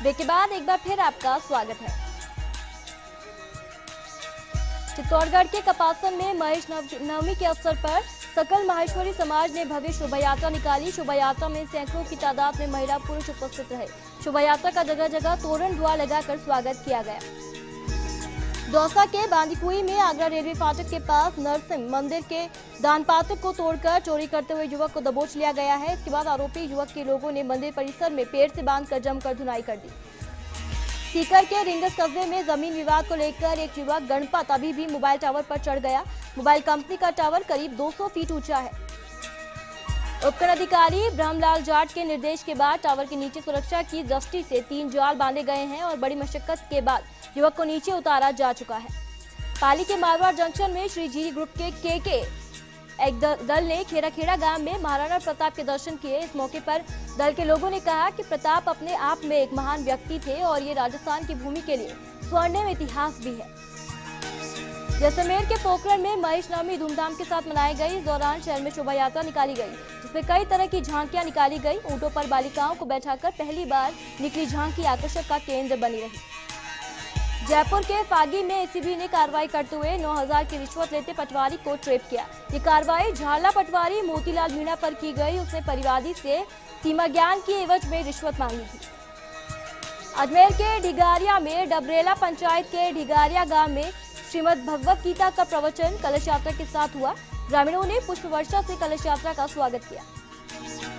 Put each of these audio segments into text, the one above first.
Break के बाद एक बार फिर आपका स्वागत है। चित्तौड़गढ़ के कपासन में महेश नवमी के अवसर पर सकल माहेश्वरी समाज ने भव्य शोभा यात्रा निकाली। शोभा यात्रा में सैकड़ों की तादाद में महिला पुरुष उपस्थित रहे। शोभा यात्रा का जगह जगह तोरण द्वार लगाकर स्वागत किया गया। दौसा के बांदीकुई में आगरा रेलवे फाटक के पास नरसिंह मंदिर के दान पात्र को तोड़कर चोरी करते हुए युवक को दबोच लिया गया है। इसके बाद आरोपी युवक के लोगों ने मंदिर परिसर में पेड़ से बांधकर जमकर धुनाई कर दी। सीकर के रिंगस कस्बे में जमीन विवाद को लेकर एक युवक गणपत अभी भी मोबाइल टावर पर चढ़ गया। मोबाइल कंपनी का टावर करीब 200 फीट ऊंचा है। उपखंड अधिकारी ब्रह्मलाल जाट के निर्देश के बाद टावर के नीचे सुरक्षा की दृष्टि से 3 जाल बांधे गए हैं और बड़ी मशक्कत के बाद युवक को नीचे उतारा जा चुका है। पाली के मारवाड़ जंक्शन में श्री जी ग्रुप के एक दल ने खेड़ा गांव में महाराणा प्रताप के दर्शन किए। इस मौके पर दल के लोगों ने कहा कि प्रताप अपने आप में एक महान व्यक्ति थे और ये राजस्थान की भूमि के लिए स्वर्णिम इतिहास भी है। जैसलमेर के पोखरण में महेश नवमी धूमधाम के साथ मनाई गई। इस दौरान शहर में शोभा यात्रा निकाली गई, जिसमें कई तरह की झांकियां निकाली गई। ऊंटों पर बालिकाओं को बैठाकर पहली बार निकली झांकी आकर्षक का केंद्र बनी रही। जयपुर के फागी में एसीबी ने कार्रवाई करते हुए 9000 की रिश्वत लेते पटवारी को ट्रैप किया। ये कार्रवाई झाला पटवारी मोतीलाल मीणा पर की गई। उसने परिवादी से सीमा ज्ञान की एवज में रिश्वत मांगी थी। अजमेर के ढिगारिया में डबरेला पंचायत के ढिगारिया गांव में श्रीमद् भगवत गीता का प्रवचन कलश यात्रा के साथ हुआ। ग्रामीणों ने पुष्प वर्षा से कलश यात्रा का स्वागत किया।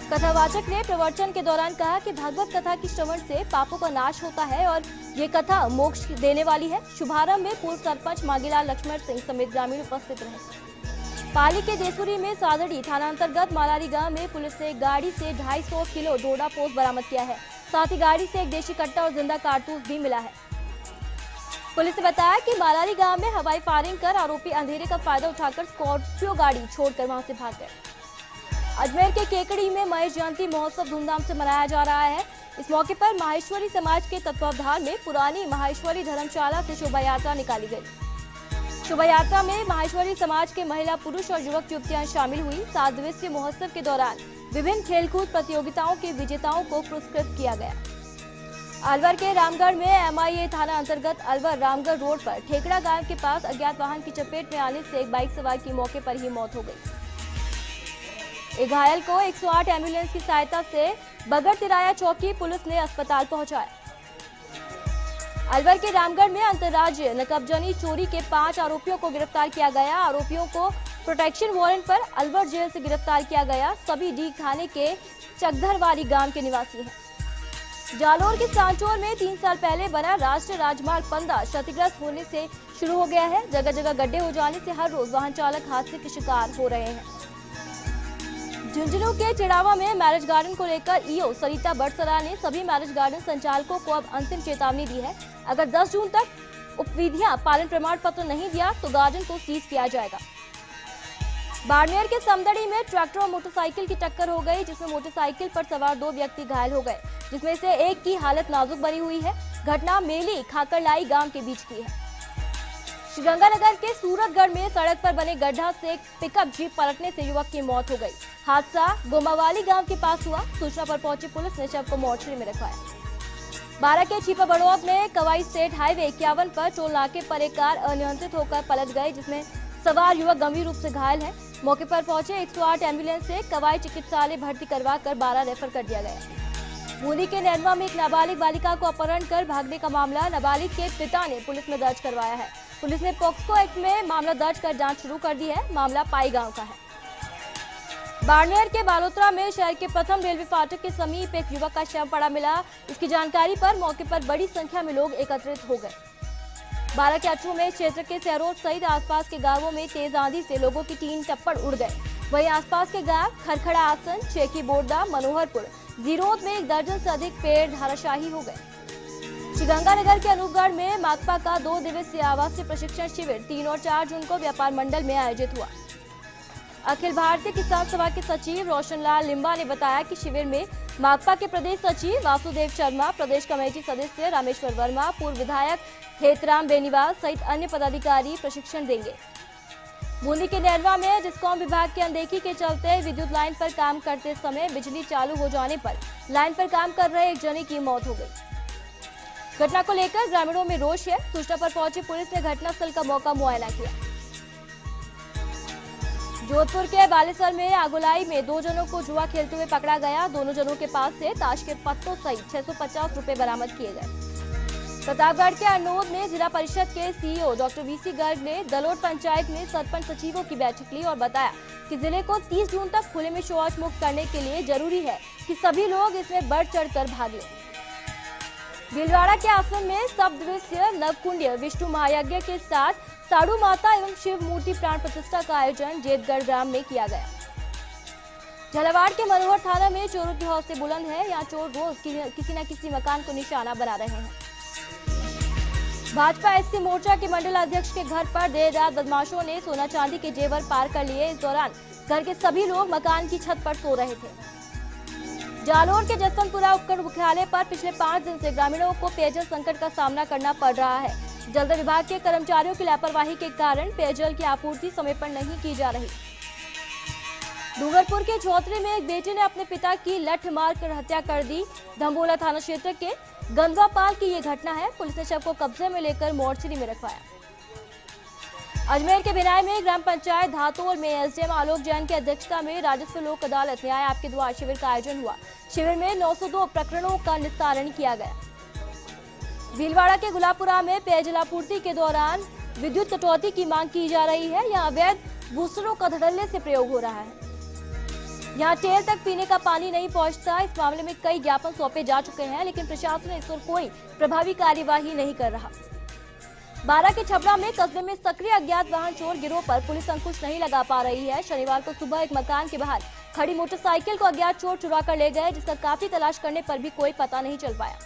कथावाचक ने प्रवचन के दौरान कहा कि भागवत कथा की श्रवण से पापों का नाश होता है और ये कथा मोक्ष देने वाली है। शुभारंभ में पूर्व सरपंच मांगीलाल लक्ष्मण सिंह समेत ग्रामीण उपस्थित रहे। पाली के देसुरी में सादड़ी थाना अंतर्गत मालारी गांव में पुलिस ने गाड़ी से 250 किलो डोडा पोस्त बरामद किया है। साथ ही गाड़ी से एक देशी कट्टा और जिंदा कारतूस भी मिला है। पुलिस ने बताया कि मालारी गांव में हवाई फायरिंग कर आरोपी अंधेरे का फायदा उठाकर स्कॉर्पियो गाड़ी छोड़कर वहां से भाग गए। अजमेर के केकड़ी में महेश जयंती महोत्सव धूमधाम से मनाया जा रहा है। इस मौके पर माहेश्वरी समाज के तत्वावधान में पुरानी माहेश्वरी धर्मशाला से शोभा यात्रा निकाली गई। शोभा यात्रा में माहेश्वरी समाज के महिला पुरुष और युवक युवतियां शामिल हुई। 7 दिवसीय महोत्सव के दौरान विभिन्न खेलकूद प्रतियोगिताओं के विजेताओं को पुरस्कृत किया गया। अलवर के रामगढ़ में MIA थाना अंतर्गत अलवर रामगढ़ रोड पर ठेकड़ा गांव के पास अज्ञात वाहन की चपेट में आने से एक बाइक सवार की मौके पर ही मौत हो गई। एक घायल को 108 एम्बुलेंस की सहायता से बगर तिराया चौकी पुलिस ने अस्पताल पहुंचाया। अलवर के रामगढ़ में अंतर्राज्यीय नकबजनी चोरी के 5 आरोपियों को गिरफ्तार किया गया। आरोपियों को प्रोटेक्शन वारंट पर अलवर जेल से गिरफ्तार किया गया। सभी डी थाने के चकधरवारी गांव के निवासी हैं। जालोर के सांचौर में 3 साल पहले बना राष्ट्रीय राजमार्ग 15 क्षतिग्रस्त होने से शुरू हो गया है। जगह जगह गड्ढे हो जाने से हर रोज वाहन चालक हादसे के शिकार हो रहे हैं। झुंझुनू के चिड़ावा में मैरिज गार्डन को लेकर ईओ सरिता बड़सरा ने सभी मैरिज गार्डन संचालकों को अब अंतिम चेतावनी दी है। अगर 10 जून तक उपविधियां पालन प्रमाण पत्र नहीं दिया तो गार्डन को सीज किया जाएगा। बाड़मेर के समदड़ी में ट्रैक्टर और मोटरसाइकिल की टक्कर हो गई, जिसमें मोटरसाइकिल पर सवार 2 व्यक्ति घायल हो गए, जिसमें से एक की हालत नाजुक बनी हुई है। घटना मेली खाकरलाई गांव के बीच की है। श्रीगंगानगर के सूरतगढ़ में सड़क पर बने गड्ढा से एक पिकअप जीप पलटने से युवक की मौत हो गई। हादसा गोमावाली गांव के पास हुआ। सूचना पर पहुंची पुलिस ने शव को मोर्चरी में रखवाया। बारा के छिपा बड़ौद में कवाई स्टेट हाईवे 51 पर टोल नाके पर एक कार अनियंत्रित होकर पलट गई, जिसमें सवार युवक गंभीर रूप से घायल है। मौके पर पहुंचे 108 एम्बुलेंस से कवाई चिकित्सालय भर्ती करवा कर 12 रेफर कर दिया गया। बूंदी के नैनवा में एक नाबालिग बालिका को अपहरण कर भागने का मामला नाबालिग के पिता ने पुलिस में दर्ज करवाया है। पुलिस ने पॉक्सो एक्ट में मामला दर्ज कर जांच शुरू कर दी है। मामला पाई गांव का है। बाड़मेर के बालोतरा में शहर के प्रथम रेलवे फाटक के समीप एक युवक का शव पड़ा मिला। इसकी जानकारी पर मौके पर बड़ी संख्या में लोग एकत्रित हो गए। बारा के अछू में क्षेत्र के सहरोद सहित आसपास के गांवों में तेज आंधी से लोगों की टीन टप्पड़ उड़ गए। वहीं आसपास के गांव खरखड़ा आसन, चेकी बोर्दा, मनोहरपुर, जीरोद में 1 दर्जन से अधिक पेड़ धाराशाही हो गए। श्रीगंगानगर के अनूपगढ़ में माकपा का 2 दिवसीय आवासीय प्रशिक्षण शिविर 3 और 4 जून को व्यापार मंडल में आयोजित हुआ। अखिल भारतीय किसान सभा के सचिव रोशनलाल लिम्बा ने बताया कि शिविर में माकपा के प्रदेश सचिव वासुदेव शर्मा, प्रदेश कमेटी सदस्य रामेश्वर वर्मा, पूर्व विधायक हेतराम बेनीवाल सहित अन्य पदाधिकारी प्रशिक्षण देंगे। बूंदी के नैनवा में डिस्कॉम विभाग की अनदेखी के चलते विद्युत लाइन पर काम करते समय बिजली चालू हो जाने पर लाइन पर काम कर रहे एक जने की मौत हो गई। घटना को लेकर ग्रामीणों में रोष है। सूचना पर पहुंची पुलिस ने घटनास्थल का मौका मुआयना किया। जोधपुर के बालेसर में आगोलाई में 2 जनों को जुआ खेलते हुए पकड़ा गया। दोनों जनों के पास से ताश के पत्तों सहित 650 रुपए बरामद किए गए। प्रतापगढ़ के अरनोद में जिला परिषद के सीईओ डॉक्टर वीसी गर्ग ने दलोट पंचायत में सरपंच सचिवों की बैठक ली और बताया कि जिले को 30 जून तक खुले में शौच मुक्त करने के लिए जरूरी है कि सभी लोग इसमें बढ़ चढ़कर भाग लें। भीलवाड़ा के आश्रम में सब दिवसीय नवकुंड विष्णु महायज्ञ के साथ साड़ू माता एवं शिव मूर्ति प्राण प्रतिष्ठा का आयोजन जेतगढ़ ग्राम में किया गया। झालावाड़ के मनोहर थाना में चोरों की हौसले बुलंद है। यहाँ चोर रोज किसी न किसी मकान को निशाना बना रहे हैं। भाजपा एससी मोर्चा के मंडल अध्यक्ष के घर पर देर रात बदमाशों ने सोना चांदी के जेवर पार कर लिए। इस दौरान घर के सभी लोग मकान की छत पर सो रहे थे। जालोर के जसवंतपुरा उपखंड मुख्यालय पर पिछले 5 दिन से ग्रामीणों को पेयजल संकट का सामना करना पड़ रहा है। जल विभाग के कर्मचारियों की लापरवाही के कारण पेयजल की आपूर्ति समय पर नहीं की जा रही। डूंगरपुर के चौथरे में एक बेटे ने अपने पिता की लठ मार कर हत्या कर दी। धम्बोला थाना क्षेत्र के गंदवापाल की ये घटना है। पुलिस ने शव को कब्जे में लेकर मोर्चरी में रखवाया। अजमेर के भिनाई में ग्राम पंचायत धातोर में एसडीएम आलोक जैन की अध्यक्षता में राजस्व लोक अदालत न्याय आपके द्वार शिविर का आयोजन हुआ। शिविर में 902 प्रकरणों का निस्तारण किया गया। भीलवाड़ा के गुलाबपुरा में पेयजल आपूर्ति के दौरान विद्युत कटौती की मांग की जा रही है। यहाँ अवैध बूस्टरों का धड़ल्ले से प्रयोग हो रहा है। यहाँ टेल तक पीने का पानी नहीं पहुंचता। इस मामले में कई ज्ञापन सौंपे जा चुके हैं, लेकिन प्रशासन इस पर कोई प्रभावी कार्यवाही नहीं कर रहा। बारा के छपरा में कस्बे में सक्रिय अज्ञात वाहन चोर गिरोह पर पुलिस अंकुश नहीं लगा पा रही है। शनिवार को सुबह एक मकान के बाहर खड़ी मोटरसाइकिल को अज्ञात चोर चुरा कर ले गए, जिसका काफी तलाश करने पर भी कोई पता नहीं चल पाया।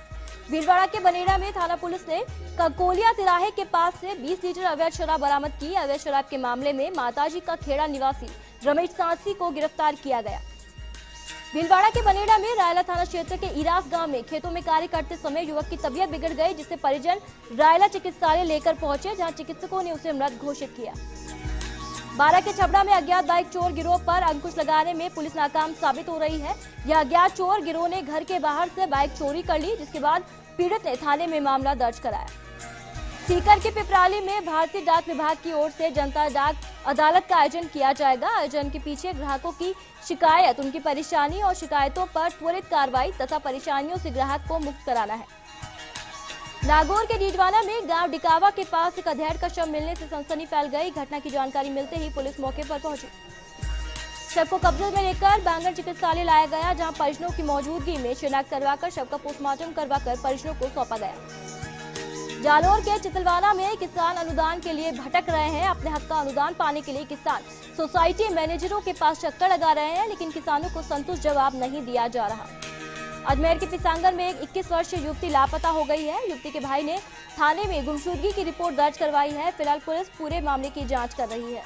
भीलवाड़ा के बनेड़ा में थाना पुलिस ने ककोलिया तिराहे के पास से 20 लीटर अवैध शराब बरामद की। अवैध शराब के मामले में माताजी का खेड़ा निवासी रमेश सांसी को गिरफ्तार किया गया। भीलवाड़ा के बनेड़ा में रायला थाना क्षेत्र के इरास गांव में खेतों में कार्य करते समय युवक की तबीयत बिगड़ गई, जिससे परिजन रायला चिकित्सालय लेकर पहुंचे, जहां चिकित्सकों ने उसे मृत घोषित किया। बारा के छपरा में अज्ञात बाइक चोर गिरोह पर अंकुश लगाने में पुलिस नाकाम साबित हो रही है। यह अज्ञात चोर गिरोह ने घर के बाहर से बाइक चोरी कर ली, जिसके बाद पीड़ित ने थाने में मामला दर्ज कराया। सीकर के पिपराली में भारतीय डाक विभाग की ओर से जनता डाक अदालत का आयोजन किया जाएगा। आयोजन के पीछे ग्राहकों की शिकायत, उनकी परेशानी और शिकायतों पर त्वरित कार्रवाई तथा परेशानियों से ग्राहक को मुक्त कराना है। नागौर के डीडवाना में गांव डिकावा के पास एक अधेड़ का शव मिलने से सनसनी फैल गई। घटना की जानकारी मिलते ही पुलिस मौके पर पहुंची। शव को कब्जे में लेकर बांगड़ चिकित्सालय लाया गया, जहां परिजनों की मौजूदगी में शिनाख्त करवाकर शव का पोस्टमार्टम करवाकर परिजनों को सौंपा गया। जालोर के चितलवाना में किसान अनुदान के लिए भटक रहे हैं। अपने हक का अनुदान पाने के लिए किसान सोसाइटी मैनेजरों के पास चक्कर लगा रहे हैं, लेकिन किसानों को संतुष्ट जवाब नहीं दिया जा रहा। अजमेर के पिसांगर में एक 21 वर्षीय युवती लापता हो गई है। युवती के भाई ने थाने में गुमशुदगी की रिपोर्ट दर्ज करवाई है। फिलहाल पुलिस पूरे मामले की जांच कर रही है।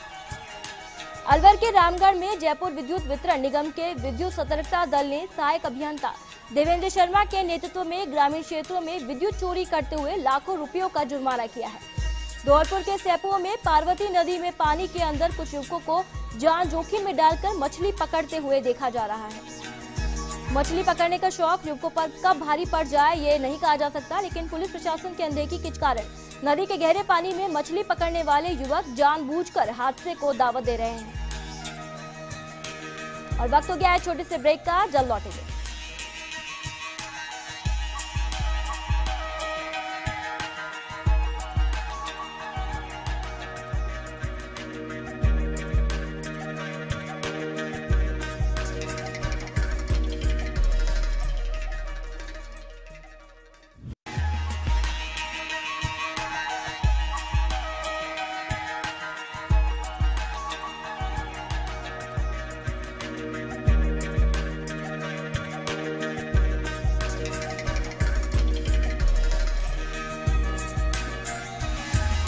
अलवर के रामगढ़ में जयपुर विद्युत वितरण निगम के विद्युत सतर्कता दल ने सहायक अभियंता देवेंद्र शर्मा के नेतृत्व में ग्रामीण क्षेत्रों में विद्युत चोरी करते हुए लाखों रुपयों का जुर्माना किया है। धौलपुर के सेपुओं में पार्वती नदी में पानी के अंदर कुछ युवकों को जान जोखिम में डालकर मछली पकड़ते हुए देखा जा रहा है। मछली पकड़ने का शौक युवकों पर कब भारी पड़ जाए ये नहीं कहा जा सकता, लेकिन पुलिस प्रशासन की अनदेखी के कारण नदी के गहरे पानी में मछली पकड़ने वाले युवक जानबूझकर हादसे को दावत दे रहे हैं। और वक्त हो गया है छोटे से ब्रेक का, जल्द लौटेंगे।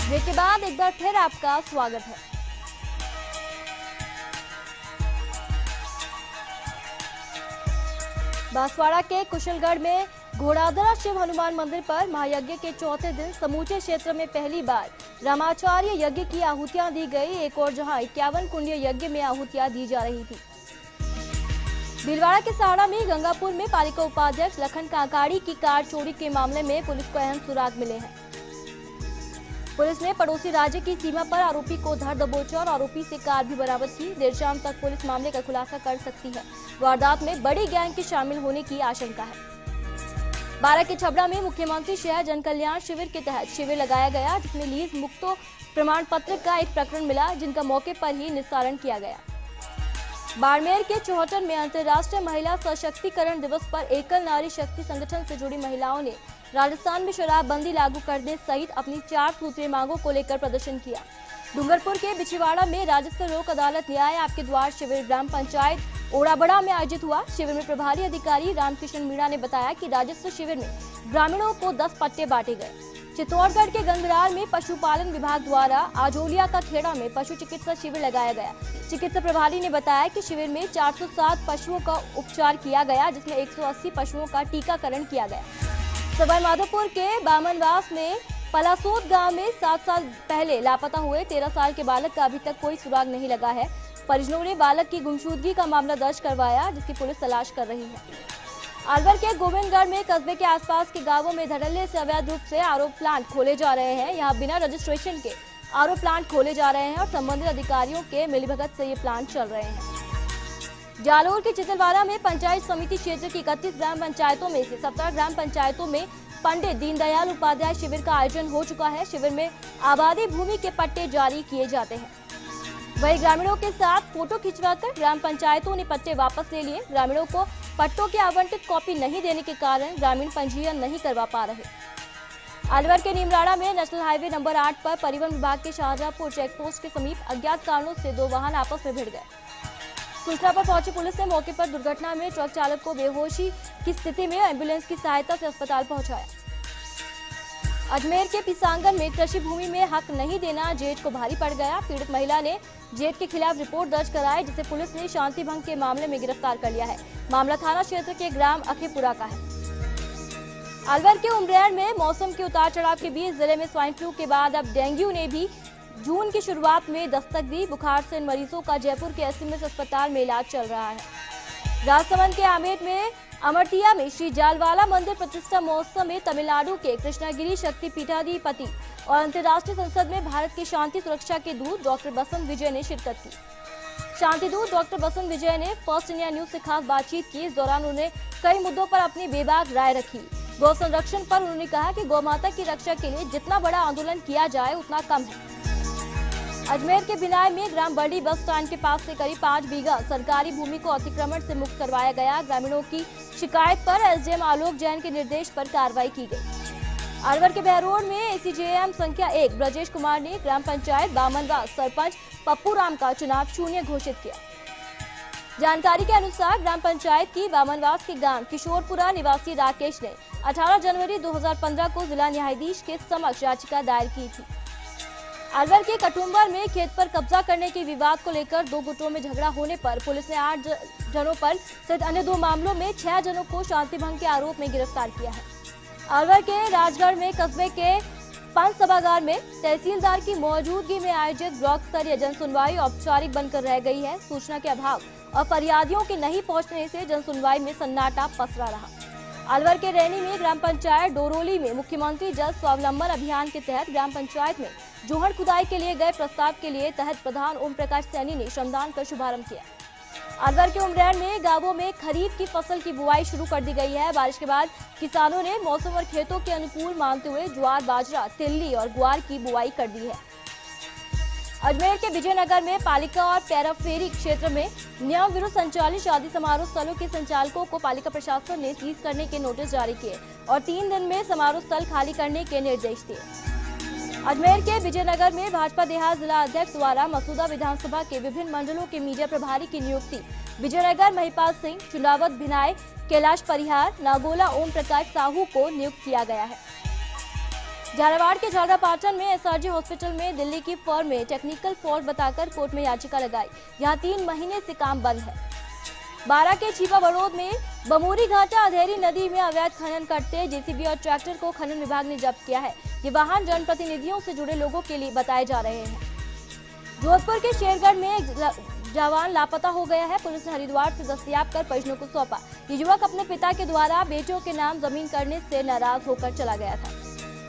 ब्रेक के बाद एक बार फिर आपका स्वागत है। बांसवाड़ा के कुशलगढ़ में घोड़ादरा शिव हनुमान मंदिर पर महायज्ञ के चौथे दिन समूचे क्षेत्र में पहली बार रामाचार्य यज्ञ की आहुतियां दी गई। एक और जहां 51 कुंडीय यज्ञ में आहुतियां दी जा रही थी। भीलवाड़ा के सहाड़ा में गंगापुर में पालिका उपाध्यक्ष लखन काकाड़ी की कार चोरी के मामले में पुलिस को अहम सुराग मिले हैं। पुलिस ने पड़ोसी राज्य की सीमा पर आरोपी को धर दबोचा और आरोपी से कार भी बरामद की। देर शाम तक पुलिस मामले का खुलासा कर सकती है। वारदात में बड़ी गैंग के शामिल होने की आशंका है। बारा के छबड़ा में मुख्यमंत्री शहर जन कल्याण शिविर के तहत शिविर लगाया गया, जिसमें लीज मुक्तो प्रमाण पत्र का एक प्रकरण मिला, जिनका मौके पर ही निस्तारण किया गया। बाड़मेर के चौहटन में अंतर्राष्ट्रीय महिला सशक्तिकरण दिवस पर एकल नारी शक्ति संगठन से जुड़ी महिलाओं ने राजस्थान में शराबबंदी लागू करने सहित अपनी 4 सूत्रीय मांगों को लेकर प्रदर्शन किया। डूंगरपुर के बिछवाड़ा में राज्य लोक अदालत न्याय आपके द्वार शिविर ग्राम पंचायत ओड़ाबड़ा में आयोजित हुआ। शिविर में प्रभारी अधिकारी रामकिशन मीणा ने बताया कि राजस्व शिविर में ग्रामीणों को 10 पट्टे बांटे गए। चित्तौड़गढ़ के गंगरार में पशुपालन विभाग द्वारा आजोलिया का खेड़ा में पशु चिकित्सा शिविर लगाया गया। चिकित्सा प्रभारी ने बताया कि शिविर में 407 पशुओं का उपचार किया गया, जिसमें 180 पशुओं का टीकाकरण किया गया। सवाईमाधोपुर के बामनवास में पलासोद गांव में 7 साल पहले लापता हुए 13 साल के बालक का अभी तक कोई सुराग नहीं लगा है। परिजनों ने बालक की गुमशुदगी का मामला दर्ज करवाया, जिसकी पुलिस तलाश कर रही है। अलवर के गोविंदगढ़ में कस्बे के आसपास के गांवों में धड़ल्ले से अवैध रूप से आरओ प्लांट खोले जा रहे हैं। यहां बिना रजिस्ट्रेशन के आरओ प्लांट खोले जा रहे हैं और संबंधित अधिकारियों के मिलीभगत से ये प्लांट चल रहे हैं। जालोर के चितलवाड़ा में पंचायत समिति क्षेत्र की 31 ग्राम पंचायतों में से 17 ग्राम पंचायतों में पंडित दीनदयाल उपाध्याय शिविर का आयोजन हो चुका है। शिविर में आबादी भूमि के पट्टे जारी किए जाते हैं। वही ग्रामीणों के साथ फोटो खिंचवाकर ग्राम पंचायतों ने पट्टे वापस ले लिए। ग्रामीणों को पट्टों की आवंटित कॉपी नहीं देने के कारण ग्रामीण पंजीयन नहीं करवा पा रहे। अलवर के नीमराड़ा में नेशनल हाईवे नंबर 8 पर परिवहन विभाग के शाहजहांपुर चेकपोस्ट के समीप अज्ञात कारणों से 2 वाहन आपस में भिड़ गए। सूचना पर पहुंची पुलिस ने मौके पर दुर्घटना में ट्रक चालक को बेहोशी की स्थिति में एम्बुलेंस की सहायता से अस्पताल पहुंचाया। अजमेर के पिसांगन में कृषि भूमि में हक नहीं देना जेठ को भारी पड़ गया। पीड़ित महिला ने जेठ के खिलाफ रिपोर्ट दर्ज कराई, जिसे पुलिस ने शांति भंग के मामले में गिरफ्तार कर लिया है। मामला थाना क्षेत्र के ग्राम अखेपुरा का है। अलवर के उमरेर में मौसम के उतार चढ़ाव के बीच जिले में स्वाइन फ्लू के बाद अब डेंगू ने भी जून की शुरुआत में दस्तक दी। बुखार से इन मरीजों का जयपुर के एसएमएस अस्पताल में इलाज चल रहा है। राजसमंद के आमेर में अमरतिया में श्री जालवाला मंदिर प्रतिष्ठा महोत्सव में तमिलनाडु के कृष्णागिरी शक्ति पीठाधिपति और अंतर्राष्ट्रीय संसद में भारत के शांति सुरक्षा के दूत डॉक्टर बसंत विजय ने शिरकत की। शांति दूत डॉक्टर बसंत विजय ने फर्स्ट इंडिया न्यूज से खास बातचीत की। इस दौरान उन्होंने कई मुद्दों पर अपनी बेबाक राय रखी। गौ संरक्षण पर उन्होंने कहा कि गौ माता की रक्षा के लिए जितना बड़ा आंदोलन किया जाए उतना कम है। अजमेर के बिनाय में ग्राम बड़ी बस स्टैंड के पास से करीब 5 बीघा सरकारी भूमि को अतिक्रमण से मुक्त करवाया गया। ग्रामीणों की शिकायत पर एसडीएम आलोक जैन के निर्देश पर कार्रवाई की गई। अलवर के बहरोड में एसीजेएम संख्या 1 ब्रजेश कुमार ने ग्राम पंचायत बामनवास सरपंच पप्पू राम का चुनाव शून्य घोषित किया। जानकारी के अनुसार ग्राम पंचायत की बामनवास के गांव किशोरपुरा निवासी राकेश ने 18 जनवरी 2015 को जिला न्यायाधीश के समक्ष याचिका दायर की थी। अलवर के कटुम्बर में खेत पर कब्जा करने के विवाद को लेकर 2 गुटों में झगड़ा होने पर पुलिस ने 8 जनों पर सहित अन्य 2 मामलों में 6 जनों को शांति भंग के आरोप में गिरफ्तार किया है। अलवर के राजगढ़ में कस्बे के पंच सभागार में तहसीलदार की मौजूदगी में आयोजित ब्लॉक स्तरीय जन सुनवाई औपचारिक बनकर रह गई है। सूचना के अभाव और फरियादियों के नहीं पहुंचने से जन सुनवाई में सन्नाटा पसरा रहा। अलवर के रैनी में ग्राम पंचायत डोरोली में मुख्यमंत्री जल स्वावलंबन अभियान के तहत ग्राम पंचायत में जोहड़ खुदाई के लिए गए प्रस्ताव के लिए तहत प्रधान ओम प्रकाश सैनी ने श्रमदान का शुभारंभ किया। अलवर के उमरेर में गांवों में खरीफ की फसल की बुआई शुरू कर दी गई है। बारिश के बाद किसानों ने मौसम और खेतों के अनुकूल मानते हुए ज्वार, बाजरा, तिल्ली और ग्वार की बुआई कर दी है। अजमेर के विजयनगर में पालिका और पैराफेरी क्षेत्र में नियम विरुद्ध संचालित शादी समारोह स्थलों के संचालकों को पालिका प्रशासन ने सीज करने के नोटिस जारी किए और 3 दिन में समारोह स्थल खाली करने के निर्देश दिए। अजमेर के विजयनगर में भाजपा देहात जिला अध्यक्ष द्वारा मसूदा विधानसभा के विभिन्न मंडलों के मीडिया प्रभारी की नियुक्ति विजयनगर महिपाल सिंह, चुनावत भिनाय, कैलाश परिहार, नागोला ओम प्रकाश साहू को नियुक्त किया गया है। झालावाड़ के झालरापाटन में एसआरजी हॉस्पिटल में दिल्ली की फर्म में टेक्निकल फॉल्ट बताकर कोर्ट में याचिका लगाई। यहां 3 महीने से काम बंद है। बारा के छिपा बड़ौद में बमूरी घाटा अधेरी नदी में अवैध खनन करते जेसीबी और ट्रैक्टर को खनन विभाग ने जब्त किया है। ये वाहन जनप्रतिनिधियों से जुड़े लोगों के लिए बताए जा रहे हैं। जोधपुर के शेरगढ़ में जवान लापता हो गया है। पुलिस ने हरिद्वार से दस्तयाब कर परिजनों को सौंपा। ये युवक अपने पिता के द्वारा बेटों के नाम जमीन करने से नाराज होकर चला गया था।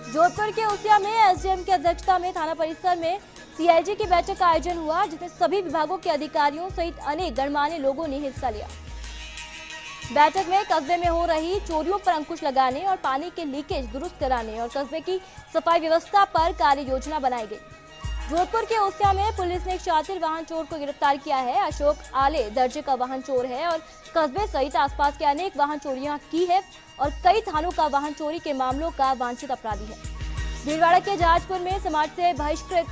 जोधपुर के उसिया में एसडीएम की अध्यक्षता में थाना परिसर में सीआईजी की बैठक का आयोजन हुआ, जिसमें सभी विभागों के अधिकारियों सहित अनेक गणमान्य लोगों ने हिस्सा लिया। बैठक में कस्बे में हो रही चोरियों पर अंकुश लगाने और पानी के लीकेज दुरुस्त कराने और कस्बे की सफाई व्यवस्था पर कार्य योजना बनाई गई। जोधपुर के उसिया में पुलिस ने एक शातिर वाहन चोर को गिरफ्तार किया है। अशोक आले दर्जे का वाहन चोर है और कस्बे सहित आसपास के अनेक वाहन चोरियां की है और कई थानों का वाहन चोरी के मामलों का वांछित अपराधी है। भीलवाड़ा के जहाजपुर में समाज से बहिष्कृत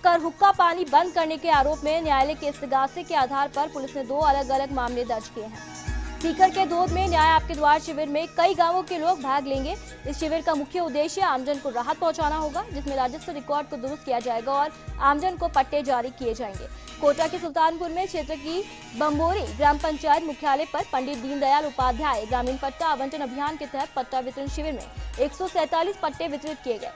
कर हुक्का पानी बंद करने के आरोप में न्यायालय के इस्तगासे के आधार पर पुलिस ने 2 अलग अलग मामले दर्ज किए हैं। सीकर के धोद में न्याय आपके द्वार शिविर में कई गांवों के लोग भाग लेंगे। इस शिविर का मुख्य उद्देश्य आमजन को राहत पहुंचाना होगा, जिसमें राजस्व रिकॉर्ड को दुरुस्त किया जाएगा और आमजन को पट्टे जारी किए जाएंगे। कोटा के सुल्तानपुर में क्षेत्र की बम्बोरी ग्राम पंचायत मुख्यालय पर पंडित दीनदयाल उपाध्याय ग्रामीण पट्टा आवंटन अभियान के तहत पट्टा वितरण शिविर में 147 पट्टे वितरित किए गए।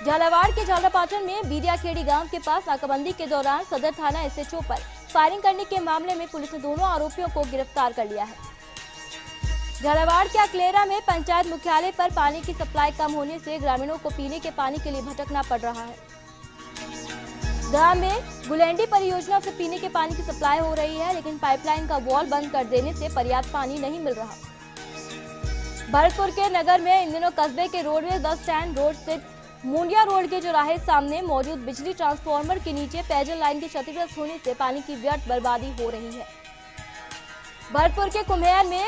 झालावाड़ के झालरापाटन में बीरियाखेड़ी गांव के पास नाकाबंदी के दौरान सदर थाना एसएचओ पर फायरिंग करने के मामले में पुलिस ने दोनों आरोपियों को गिरफ्तार कर लिया है। झालावाड़ के अकलेरा में पंचायत मुख्यालय पर पानी की सप्लाई कम होने से ग्रामीणों को पीने के पानी के लिए भटकना पड़ रहा है। गांव में गुलेंडी परियोजना से पीने के पानी की सप्लाई हो रही है, लेकिन पाइपलाइन का वॉल बंद कर देने से पर्याप्त पानी नहीं मिल रहा। भरतपुर के नगर में इन दिनों कस्बे के रोडवेज बस स्टैंड रोड स्थित मुंडिया रोड के चौराहे सामने मौजूद बिजली ट्रांसफार्मर के नीचे पेयजल लाइन के क्षतिग्रस्त होने से पानी की व्यर्थ बर्बादी हो रही है। भरतपुर के कुम्हेर में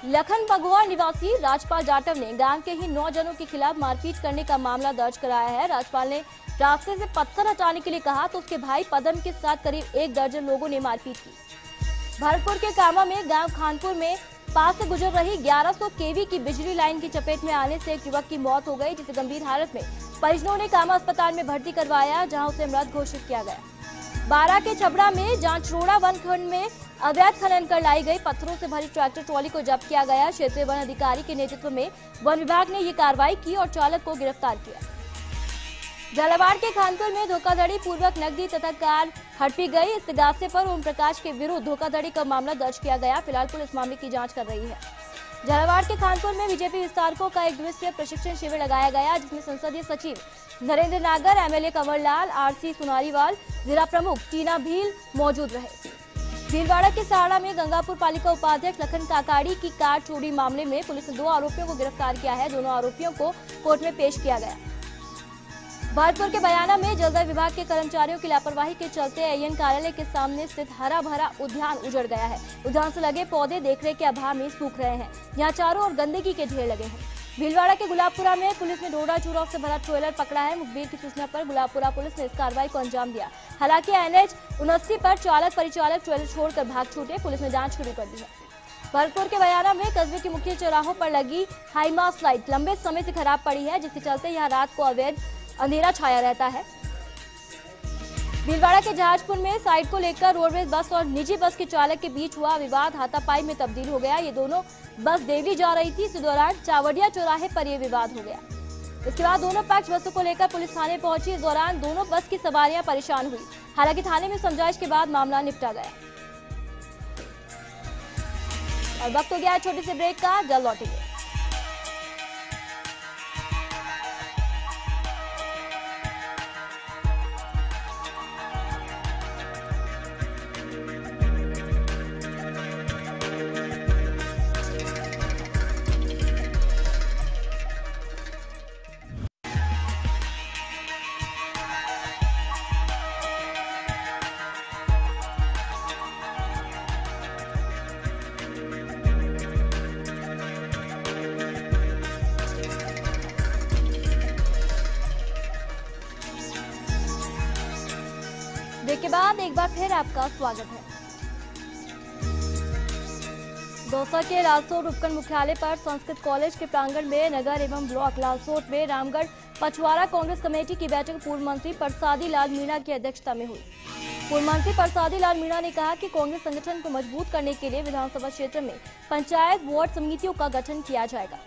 लखन बघौर निवासी राजपाल जाटव ने गांव के ही 9 जनों के खिलाफ मारपीट करने का मामला दर्ज कराया है। राजपाल ने रास्ते से पत्थर हटाने के लिए कहा तो उसके भाई पदम के साथ करीब 1 दर्जन लोगों ने मारपीट की। भरतपुर के कामा में गांव खानपुर में पास से गुजर रही 1100 केवी की बिजली लाइन की चपेट में आने से एक युवक की मौत हो गई, जिसे गंभीर हालत में परिजनों ने कामा अस्पताल में भर्ती करवाया, जहां उसे मृत घोषित किया गया। बारा के छबड़ा में जांचरोड़ा वन खंड में अवैध खनन कर लाई गई पत्थरों से भरी ट्रैक्टर ट्रॉली को जब्त किया गया। क्षेत्रीय वन अधिकारी के नेतृत्व में वन विभाग ने ये कार्रवाई की और चालक को गिरफ्तार किया। झालावाड़ के खानपुर में धोखाधड़ी पूर्वक नकदी तथा कार हड़पी गई। इस्तगासे पर ओम प्रकाश के विरुद्ध धोखाधड़ी का मामला दर्ज किया गया। फिलहाल पुलिस मामले की जांच कर रही है। झालावाड़ के खानपुर में बीजेपी विस्तारकों का 1 दिवसीय प्रशिक्षण शिविर लगाया गया, जिसमें संसदीय सचिव नरेंद्र नागर, एमएलए कंवरलाल, आरसी सुनारीवाल, जिला प्रमुख टीना भील मौजूद रहे। भीलवाड़ा के सहाड़ा में गंगापुर पालिका उपाध्यक्ष लखन काकाड़ी की कार चोरी मामले में पुलिस ने 2 आरोपियों को गिरफ्तार किया है। दोनों आरोपियों को कोर्ट में पेश किया गया। भरतपुर के बयाना में जलदाय विभाग के कर्मचारियों की लापरवाही के चलते एएन कार्यालय के सामने स्थित हरा भरा उद्यान उजड़ गया है। उद्यान से लगे पौधे देखरेख के अभाव में सूख रहे हैं। यहाँ चारों ओर गंदगी के ढेर लगे हैं। भीलवाड़ा के गुलाबपुरा में पुलिस ने डोडा चूरा से भरा ट्रेलर पकड़ा है। मुखबिर की सूचना पर गुलाबपुरा पुलिस ने इस कार्रवाई को अंजाम दिया। हालांकि एनएच 79 पर चालक परिचालक ट्रेलर छोड़कर भाग छूटे। पुलिस ने जांच शुरू कर दी है। भरतपुर के बयाना में कस्बे के मुख्य चौराहों पर लगी हाईमास्ट लाइट लंबे समय से खराब पड़ी है, जिसके चलते यहाँ रात को अवैध अंधेरा छाया रहता है। भीलवाड़ा के जहाजपुर में साइड को लेकर रोडवेज बस और निजी बस के चालक के बीच हुआ विवाद हाथापाई में तब्दील हो गया। ये दोनों बस देवली जा रही थी। इसी दौरान चावड़िया चौराहे पर यह विवाद हो गया। इसके बाद दोनों पक्ष बसों को लेकर पुलिस थाने पहुंची। इस दौरान दोनों बस की सवारियां परेशान हुई। हालांकि थाने में समझाइश के बाद मामला निपटा गया। और वक्त हो गया है छोटे से ब्रेक का, जल्द लौटेंगे। ब्रेक के बाद एक बार फिर आपका स्वागत है। दौसा के लालसोट उपखंड मुख्यालय पर संस्कृत कॉलेज के प्रांगण में नगर एवं ब्लॉक लालसोट में रामगढ़ पछवाड़ा कांग्रेस कमेटी की बैठक पूर्व मंत्री परसादी लाल मीणा की अध्यक्षता में हुई। पूर्व मंत्री परसादी लाल मीणा ने कहा कि कांग्रेस संगठन को मजबूत करने के लिए विधानसभा क्षेत्र में पंचायत वार्ड समितियों का गठन किया जाएगा।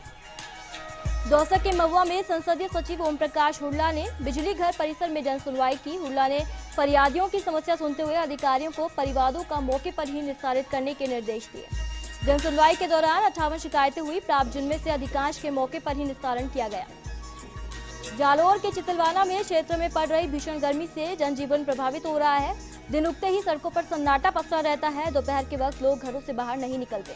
दौसा के महुआ में संसदीय सचिव ओम प्रकाश हुड्डा ने बिजली घर परिसर में जन सुनवाई की। हुड्डा ने फरियादियों की समस्या सुनते हुए अधिकारियों को परिवादों का मौके पर ही निस्तारित करने के निर्देश दिए। जन सुनवाई के दौरान 58 शिकायतें हुई, प्राप्त जिनमें से अधिकांश के मौके पर ही निस्तारण किया गया। जालोर के चितलवाना में क्षेत्र में पड़ रही भीषण गर्मी से जनजीवन प्रभावित हो रहा है। दिन उगते ही सड़कों पर सन्नाटा पसरा रहता है। दोपहर के वक्त लोग घरों से बाहर नहीं निकलते।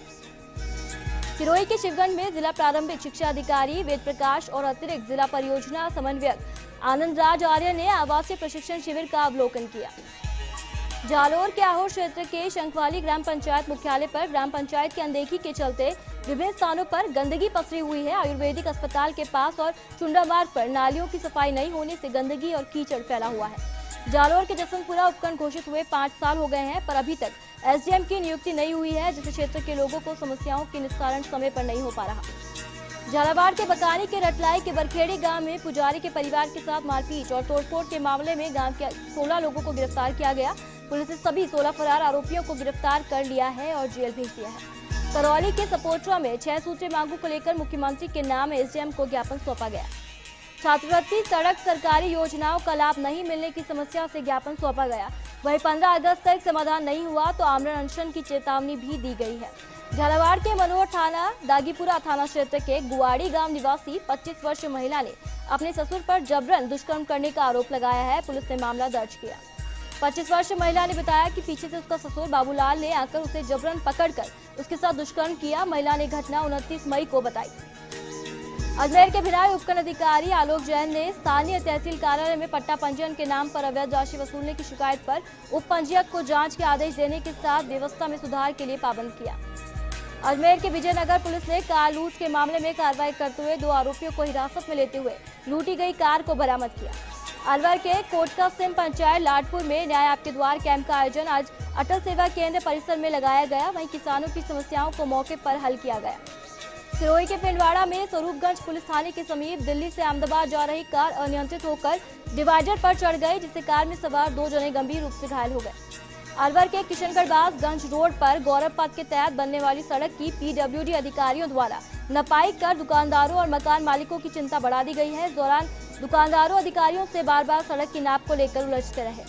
सिरोही के शिवगंज में जिला प्रारंभिक शिक्षा अधिकारी वेद प्रकाश और अतिरिक्त जिला परियोजना समन्वयक आनंद राज आर्य ने आवासीय प्रशिक्षण शिविर का अवलोकन किया। जालोर के आहोर क्षेत्र के शंखवाली ग्राम पंचायत मुख्यालय पर ग्राम पंचायत की अनदेखी के चलते विभिन्न स्थानों पर गंदगी पसरी हुई है। आयुर्वेदिक अस्पताल के पास और चुंडा मार्ग पर नालियों की सफाई नहीं होने से गंदगी और कीचड़ फैला हुआ है। जालोर के जसवंतपुरा उपखंड घोषित हुए 5 साल हो गए हैं, पर अभी तक एसडीएम की नियुक्ति नहीं हुई है, जिससे क्षेत्र के लोगों को समस्याओं के निस्तारण समय पर नहीं हो पा रहा। झालावाड़ के बकानी के रटलाई के बरखेड़ी गांव में पुजारी के परिवार के साथ मारपीट और तोड़फोड़ के मामले में गांव के 16 लोगों को गिरफ्तार किया गया। पुलिस ने सभी 16 फरार आरोपियों को गिरफ्तार कर लिया है और जेल भेज दिया है। करौली के सपोटरा में 6 सूत्रीय मांगों को लेकर मुख्यमंत्री के नाम एसडीएम को ज्ञापन सौंपा गया। छात्रवृत्ति, सड़क, सरकारी योजनाओं का लाभ नहीं मिलने की समस्या से ज्ञापन सौंपा गया। वहीं 15 अगस्त तक समाधान नहीं हुआ तो आमरण अनशन की चेतावनी भी दी गई है। झालावाड़ के मनोहर थाना दागीपुरा थाना क्षेत्र के गुवाड़ी गांव निवासी 25 वर्षीय महिला ने अपने ससुर पर जबरन दुष्कर्म करने का आरोप लगाया है। पुलिस ने मामला दर्ज किया। 25 वर्षीय महिला ने बताया कि पीछे से उसका ससुर बाबूलाल ने आकर उसे जबरन पकड़कर उसके साथ दुष्कर्म किया। महिला ने घटना 29 मई को बताई। अजमेर के भिलाई उपखंड अधिकारी आलोक जैन ने स्थानीय तहसील कार्यालय में पट्टा पंजीयन के नाम पर अवैध राशि वसूलने की शिकायत पर उप पंजीयक को जांच के आदेश देने के साथ व्यवस्था में सुधार के लिए पाबंद किया। अजमेर के विजयनगर पुलिस ने कार लूट के मामले में कार्रवाई करते हुए 2 आरोपियों को हिरासत में लेते हुए लूटी गई कार को बरामद किया। अलवर के कोटका सिंह पंचायत लाडपुर में न्याय आपके द्वार कैंप का आयोजन आज अटल सेवा केंद्र परिसर में लगाया गया। वहीं किसानों की समस्याओं को मौके पर हल किया गया। सिरोही के पिंडवाड़ा में स्वरूपगंज पुलिस थाने के समीप दिल्ली से अहमदाबाद जा रही कार अनियंत्रित होकर डिवाइडर पर चढ़ गई, जिससे कार में सवार 2 जने गंभीर रूप से घायल हो गए। अलवर के किशनगढ़-गंज रोड पर गौरव पथ के तहत बनने वाली सड़क की पीडब्ल्यूडी अधिकारियों द्वारा नपाई कर दुकानदारों और मकान मालिकों की चिंता बढ़ा दी गई है। इस दौरान दुकानदारों अधिकारियों से बार बार सड़क की नाप को लेकर उलझते रहे।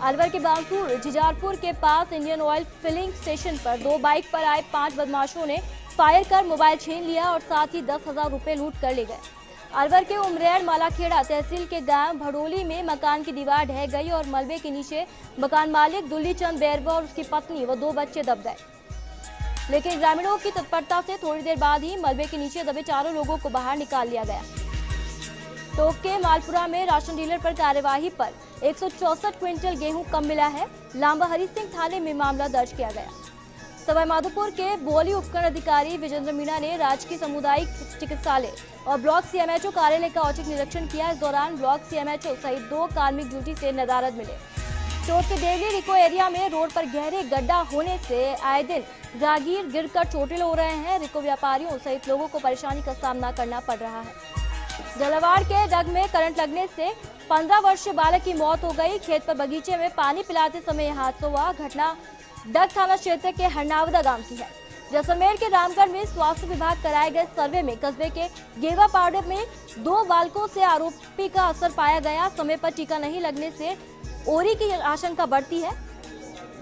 अलवर के बांसुर झिजारपुर के पास इंडियन ऑयल फिलिंग स्टेशन पर 2 बाइक पर आए 5 बदमाशों ने फायर कर मोबाइल छीन लिया और साथ ही 10,000 रुपए लूट कर ले गए। अलवर के उमरेड़ मालाखेड़ा तहसील के गांव भड़ोली में मकान की दीवार ढह गई और मलबे के नीचे मकान मालिक दुल्ली चंद बैरवा और उसकी पत्नी व 2 बच्चे दब गए, लेकिन ग्रामीणों की तत्परता से थोड़ी देर बाद ही मलबे के नीचे दबे चारों लोगों को बाहर निकाल लिया गया। टोक के मालपुरा में राशन डीलर पर कार्यवाही पर 164 क्विंटल गेहूं कम मिला है। लांबा हरि सिंह थाने में मामला दर्ज किया गया। सवाई माधोपुर के बोली उपखंड अधिकारी विजेंद्र मीणा ने राजकीय सामुदायिक चिकित्सालय और ब्लॉक सीएमएचओ कार्यालय का औचक निरीक्षण किया। इस दौरान ब्लॉक सीएमएचओ सहित 2 कार्मिक ड्यूटी से नदारद मिले। चोट के देवली रिको एरिया में रोड पर गहरे गड्ढा होने से आए दिन राहगीर गिरकर चोटिल हो रहे हैं। रिको व्यापारियों सहित लोगों को परेशानी का सामना करना पड़ रहा है। झालावाड़ के डग में करंट लगने से 15 वर्षीय बालक की मौत हो गई। खेत पर बगीचे में पानी पिलाते समय यह हादसा हुआ। घटना डग थाना क्षेत्र के हरनावदा गांव की है। जैसलमेर के रामगढ़ में स्वास्थ्य विभाग कराए गए सर्वे में कस्बे के गेवा पावड़े में 2 बालकों से आरोपी का असर पाया गया। समय पर टीका नहीं लगने से ओरी की आशंका बढ़ती है,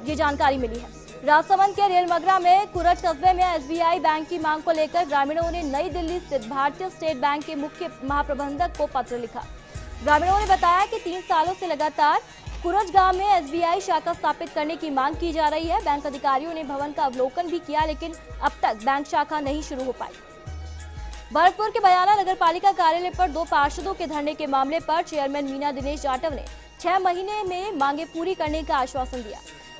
ये जानकारी मिली है। राजसमंद के रेलमगरा में कुरज कस्बे में एसबीआई बैंक की मांग को लेकर ग्रामीणों ने नई दिल्ली स्थित भारतीय स्टेट बैंक के मुख्य महाप्रबंधक को पत्र लिखा। ग्रामीणों ने बताया कि 3 सालों से लगातार कुरज गांव में एसबीआई शाखा स्थापित करने की मांग की जा रही है। बैंक अधिकारियों ने भवन का अवलोकन भी किया, लेकिन अब तक बैंक शाखा नहीं शुरू हो पाई। भरतपुर के बयाना नगर पालिका कार्यालय पर 2 पार्षदों के धरने के मामले पर चेयरमैन मीना दिनेश जाटव ने 6 महीने में मांगे पूरी करने का आश्वासन दिया।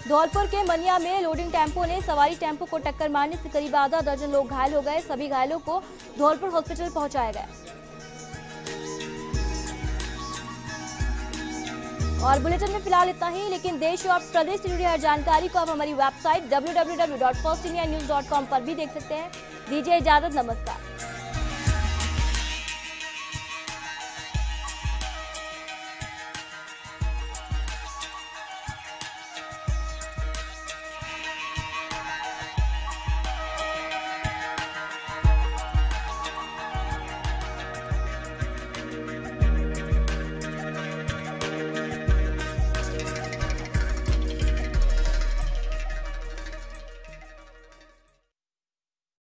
धौलपुर के मनिया में लोडिंग टेम्पो ने सवारी टेम्पो को टक्कर मारने से करीब आधा दर्जन लोग घायल हो गए। सभी घायलों को धौलपुर हॉस्पिटल पहुंचाया गया। और बुलेटिन में फिलहाल इतना ही, लेकिन देश और प्रदेश से जुड़ी हर जानकारी को आप हमारी वेबसाइट www.firstindianews.com पर भी देख सकते हैं। दीजिए इजाजत, नमस्कार।